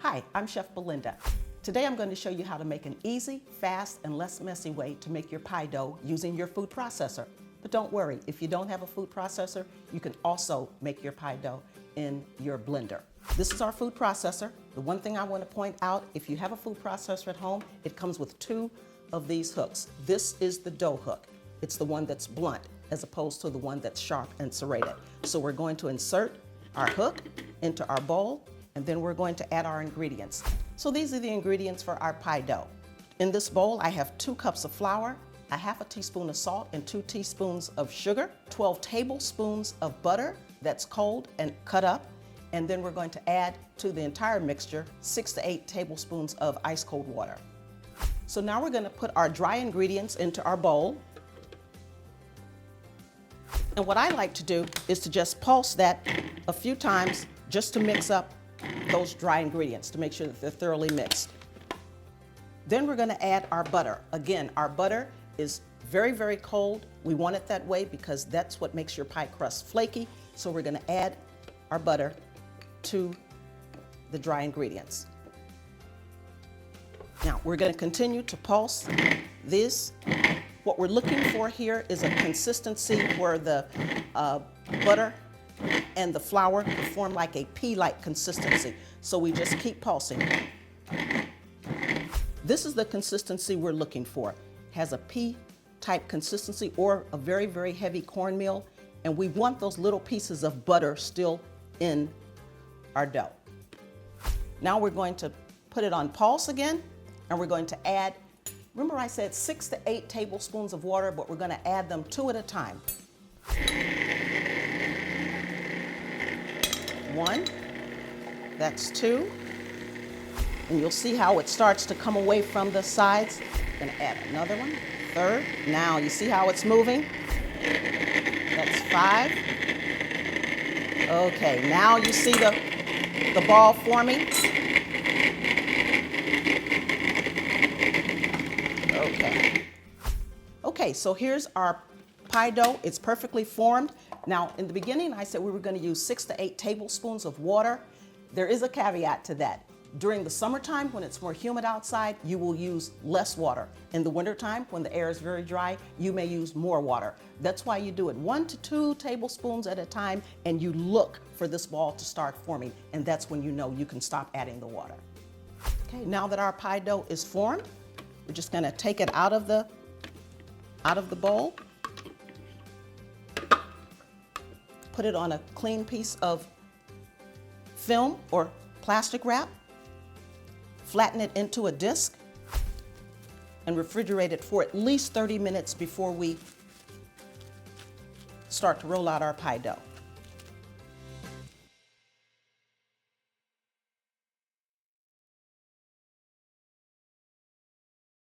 Hi, I'm Chef Belinda. Today I'm going to show you how to make an easy, fast, and less messy way to make your pie dough using your food processor. But don't worry, if you don't have a food processor, you can also make your pie dough in your blender. This is our food processor. The one thing I want to point out, if you have a food processor at home, it comes with two of these hooks. This is the dough hook. It's the one that's blunt as opposed to the one that's sharp and serrated. So we're going to insert our hook into our bowl, and then we're going to add our ingredients. So these are the ingredients for our pie dough. In this bowl, I have 2 cups of flour, a half a teaspoon of salt, and 2 teaspoons of sugar, 12 tablespoons of butter that's cold and cut up, and then we're going to add to the entire mixture 6 to 8 tablespoons of ice cold water. So now we're going to put our dry ingredients into our bowl. And what I like to do is to just pulse that a few times just to mix up those dry ingredients to make sure that they're thoroughly mixed. Then we're going to add our butter. Again, our butter is very, very cold. We want it that way because that's what makes your pie crust flaky. So we're going to add our butter to the dry ingredients. Now we're going to continue to pulse this. What we're looking for here is a consistency where the butter and the flour form like a pea-like consistency. So we just keep pulsing. This is the consistency we're looking for. Has a pea-type consistency or a very, very heavy cornmeal. And we want those little pieces of butter still in our dough. Now we're going to put it on pulse again, and we're going to add, remember I said 6 to 8 tablespoons of water, but we're going to add them 2 at a time. 1, that's 2, and you'll see how it starts to come away from the sides. I'm going to add another one, 3rd. Now you see how it's moving? That's 5. Okay, now you see the ball forming. Okay, so here's our pie dough. It's perfectly formed. Now, in the beginning, I said we were going to use 6 to 8 tablespoons of water. There is a caveat to that. During the summertime, when it's more humid outside, you will use less water. In the wintertime, when the air is very dry, you may use more water. That's why you do it 1 to 2 tablespoons at a time, and you look for this ball to start forming, and that's when you know you can stop adding the water. Okay, now that our pie dough is formed, we're just going to take it out of the bowl. Put it on a clean piece of film or plastic wrap, flatten it into a disc, and refrigerate it for at least 30 minutes before we start to roll out our pie dough.